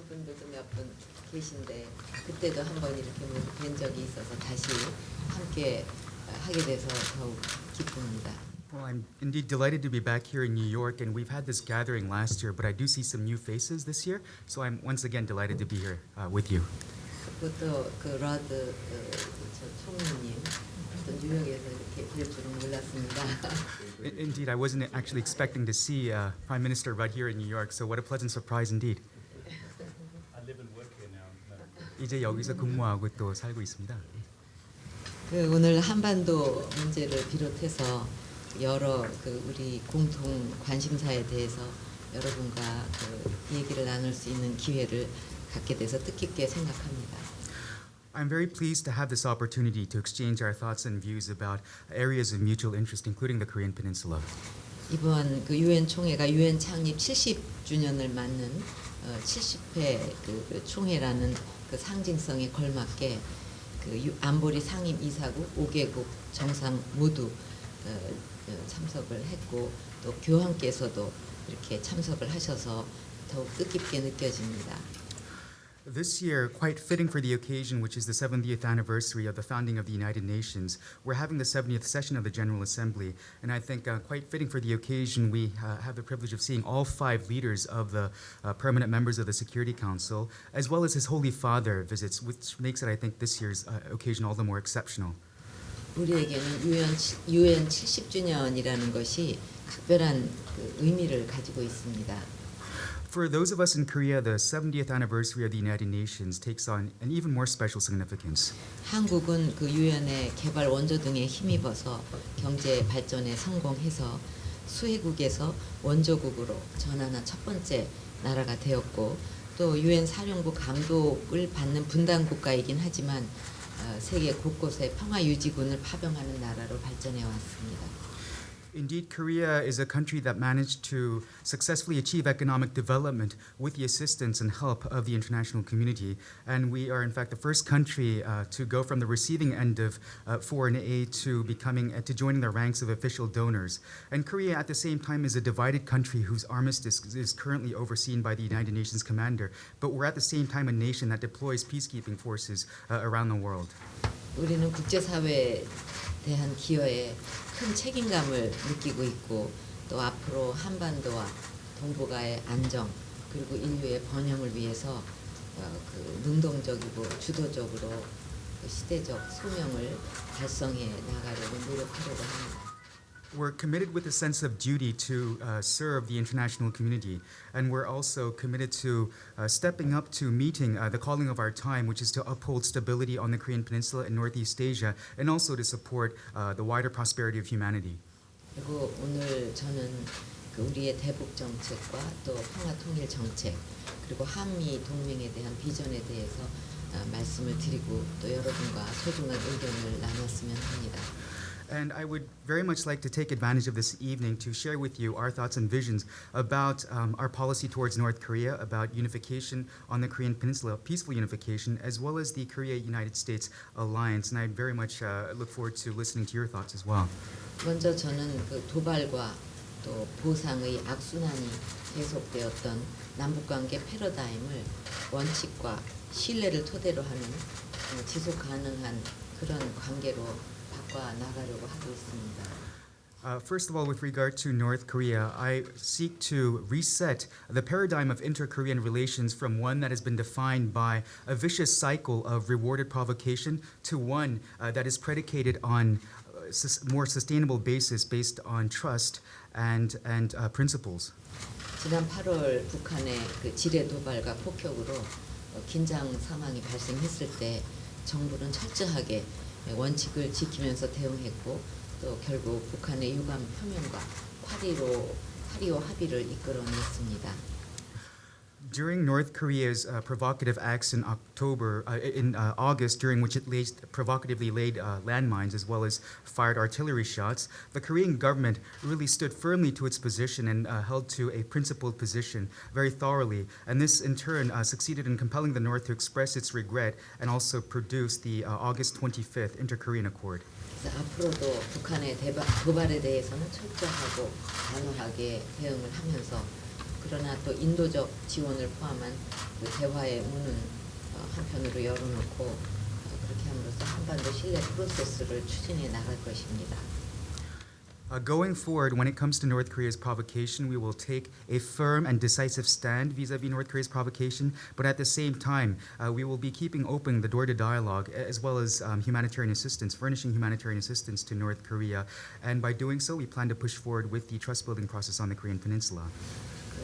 분들도 몇 분 계신데 그때도 한번 이렇게 뵌 적이 있어서 다시 함께 하게 돼서 더욱 기쁩니다. Well, I'm indeed delighted to be back here in New York, and we've had this gathering last year, but I do see some new faces this year, so I'm once again delighted to be here with you. 그것도 그 러드 저 총리님 또 뉴욕에서 이렇게 뵐 줄은 몰랐습니다. Indeed, I wasn't actually expecting to see Prime Minister right here in New York, so what a pleasant surprise indeed. I live and work here now. 이제 여기서 근무하고 또 살고 있습니다. 그 오늘 한반도 문제를 비롯해서 여러 그 우리 공통 관심사에 대해서 여러분과 그 얘기를 나눌 수 있는 기회를 갖게 돼서 뜻깊게 생각합니다. I'm very pleased to have this opportunity to exchange our thoughts and views about areas of mutual interest, including the Korean Peninsula. 이번 그 유엔 총회가 유엔 창립 70주년을 맞는 70회 그 총회라는 그 상징성에 걸맞게 그 안보리 상임 이사국 5개국 정상 모두 참석을 했고 또 교황께서도 이렇게 참석을 하셔서 더욱 뜻깊게 느껴집니다. This year, quite fitting for the occasion, which is the 70th anniversary of the founding of the United Nations, we're having the 70th session of the General Assembly, and I think quite fitting for the occasion, we have the privilege of seeing all 5 leaders of the permanent members of the Security Council, as well as His Holy Father visits, which makes it, I think, this year's occasion all the more exceptional. 우리에게는 유엔 70주년이라는 것이 특별한 그 의미를 가지고 있습니다. For those of us in Korea, the 70th anniversary of the United Nations takes on an even more special significance. 한국은 그 유엔의 개발 원조 등에 힘입어서 경제 발전에 성공해서 수혜국에서 원조국으로 전환한 첫 번째 나라가 되었고 또 유엔 사령부 감독을 받는 분단 국가이긴 하지만 세계 곳곳에 평화 유지군을 파병하는 나라로 발전해 왔습니다. Indeed, Korea is a country that managed to successfully achieve economic development with the assistance and help of the international community. And we are, in fact, the first country to go from the receiving end of foreign aid to joining the ranks of official donors. And Korea, at the same time, is a divided country whose armistice is currently overseen by the United Nations commander. But we're at the same time a nation that deploys peacekeeping forces around the world. 우리는 국제사회에 대한 기여에 큰 책임감을 느끼고 있고 또 앞으로 한반도와 동북아의 안정 그리고 인류의 번영을 위해서 그 능동적이고 주도적으로 그 시대적 소명을 달성해 나가려고 노력하려고 합니다. We're committed with a sense of duty to serve the international community, and we're also committed to stepping up to meeting the calling of our time, which is to uphold stability on the Korean Peninsula and Northeast Asia, and also to support the wider prosperity of humanity. 그리고 오늘 저는 그 우리의 대북 정책과 또 평화 통일 정책 그리고 한미 동맹에 대한 비전에 대해서 말씀을 드리고 또 여러분과 소중한 의견을 나눴으면 합니다. And I would very much like to take advantage of this evening to share with you our thoughts and visions about our policy towards North Korea, about unification on the Korean Peninsula, peaceful unification, as well as the Korea-United States alliance. And I very much look forward to listening to your thoughts as well. 먼저 저는 그 도발과 또 보상의 악순환이 계속되었던 남북관계 패러다임을 원칙과 신뢰를 토대로 하는 지속 가능한 그런 관계로 나가려고 하고 있습니다. First of all, with regard to North Korea, I seek to reset the paradigm of inter-Korean relations from one that has been defined by a vicious cycle of rewarded provocation to one that is predicated on more sustainable basis based on trust and principles. 지난 8월 북한의 그 지뢰 도발과 폭격으로 긴장 상황이 발생했을 때 정부는 철저하게 원칙을 지키면서 대응했고 또 결국 북한의 유감 표명과 8.15 합의를 이끌어냈습니다. During North Korea's provocative acts in August, during which it provocatively laid landmines as well as fired artillery shots, the Korean government really stood firmly to its position and held to a principled position very thoroughly. And this, in turn, succeeded in compelling the North to express its regret and also produce the August 25th Inter-Korean Accord. 그래서 앞으로도 북한의 도발에 대해서는 철저하고 단호하게 대응을 하면서 그러나 또 인도적 지원을 포함한 그 그 대화의 문은 한편으로 열어놓고 그렇게 함으로써 한반도 신뢰 프로세스를 추진해 나갈 것입니다. Going forward, when it comes to North Korea's provocation, we will take a firm and decisive stand vis-a-vis North Korea's provocation, but at the same time, we will be keeping open the door to dialogue as well as humanitarian assistance, furnishing humanitarian assistance to North Korea. And by doing so, we plan to push forward with the trust-building process on the Korean Peninsula.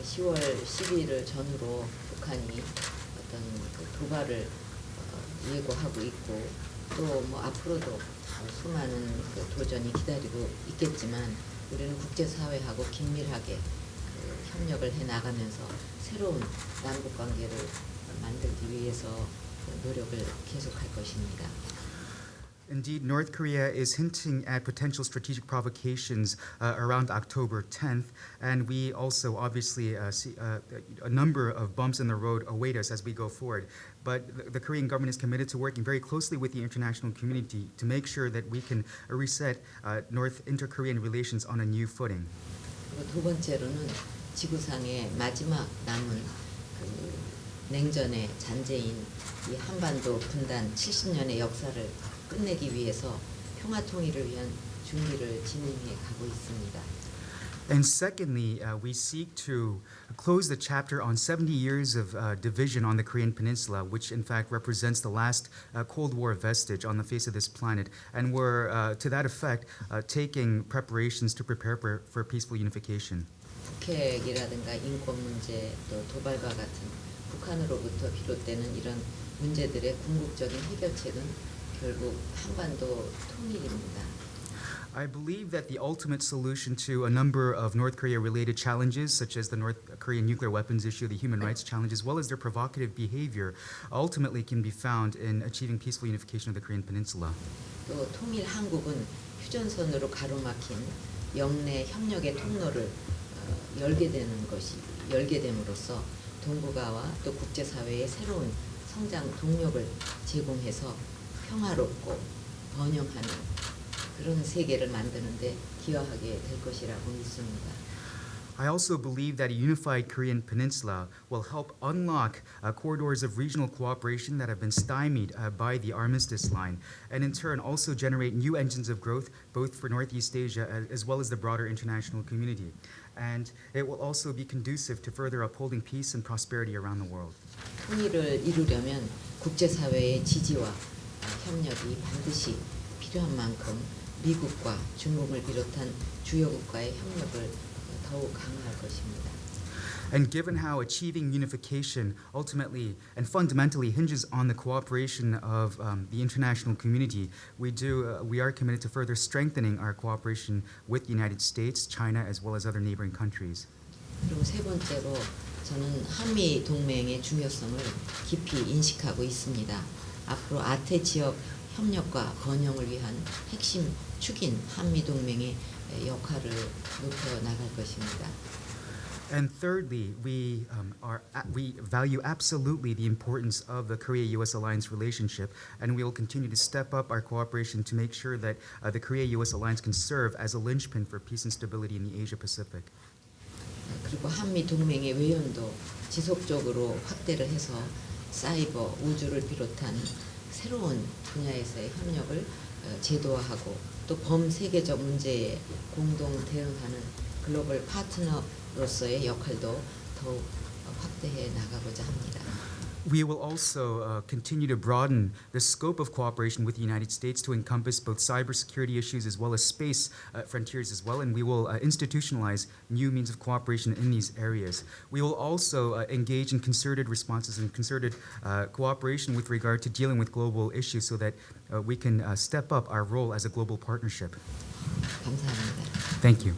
10월 12일을 전후로 북한이 어떤 그 도발을 예고하고 있고 또 뭐 앞으로도 수많은 그 도전이 기다리고 있겠지만 우리는 국제사회하고 긴밀하게 그 협력을 해 나가면서 새로운 남북 관계를 만들기 위해서 노력을 계속할 것입니다. Indeed, North Korea is hinting at potential strategic provocations around October 10th, and we also obviously see a number of bumps in the road await us as we go forward. But the Korean government is committed to working very closely with the international community to make sure that we can reset inter-Korean relations on a new footing. 그리고 두 번째로는 지구상의 마지막 남은 그 냉전의 잔재인 이 한반도 분단 70년의 역사를 끝내기 위해서 평화 통일을 위한 준비를 진행해 가고 있습니다. And secondly, we seek to close the chapter on 70 years of division on the Korean Peninsula, which in fact represents the last Cold War vestige on the face of this planet. And we're, to that effect, taking preparations to prepare for peaceful unification. 북핵이라든가 인권 문제 또 도발과 같은 북한으로부터 비롯되는 이런 문제들의 궁극적인 해결책은 결국 한반도 통일입니다. I believe that the ultimate solution to a number of North Korea-related challenges, such as the North Korean nuclear weapons issue, the human rights challenge, as well as their provocative behavior, ultimately can be found in achieving peaceful unification of the Korean Peninsula. 또 통일 한국은 휴전선으로 가로막힌 영내 협력의 통로를 열게 됨으로써 동북아와 또 국제사회의 새로운 성장 동력을 제공해서 평화롭고 번영하는 그런 세계를 만드는데 기여하게 될 것이라고 믿습니다. I also believe that a unified Korean peninsula will help unlock corridors of regional cooperation that have been stymied by the armistice line, and in turn also generate new engines of growth both for Northeast Asia as well as the broader international community. And it will also be conducive to further upholding peace and prosperity around the world. 통일을 이루려면 국제사회의 지지와 협력이 반드시 필요한 만큼 미국과 중국을 비롯한 주요 국가의 협력을 더욱 강화할 것입니다. And given how achieving unification ultimately and fundamentally hinges on the cooperation of the international community, we are committed to further strengthening our cooperation with the United States, China, as well as other neighboring countries. 그리고 세 번째로 저는 한미 동맹의 중요성을 깊이 인식하고 있습니다. 앞으로 아태 지역 협력과 번영을 위한 핵심 축인 한미 동맹의 역할을 높여 나갈 것입니다. And thirdly, we value absolutely the importance of the Korea-U.S. alliance relationship, and we will continue to step up our cooperation to make sure that the Korea-U.S. alliance can serve as a linchpin for peace and stability in the Asia-Pacific. 그리고 한미 동맹의 외연도 지속적으로 확대를 해서 사이버, 우주를 비롯한 새로운 분야에서의 협력을 제도화하고 또 범세계적 문제에 공동 대응하는 글로벌 파트너로서의 역할도 더욱 확대해 나가고자 합니다. We will also continue to broaden the scope of cooperation with the United States to encompass both cybersecurity issues as well as space frontiers as well, and we will institutionalize new means of cooperation in these areas. We will also engage in concerted responses and concerted cooperation with regard to dealing with global issues so that we can step up our role as a global partnership. 감사합니다. Thank you.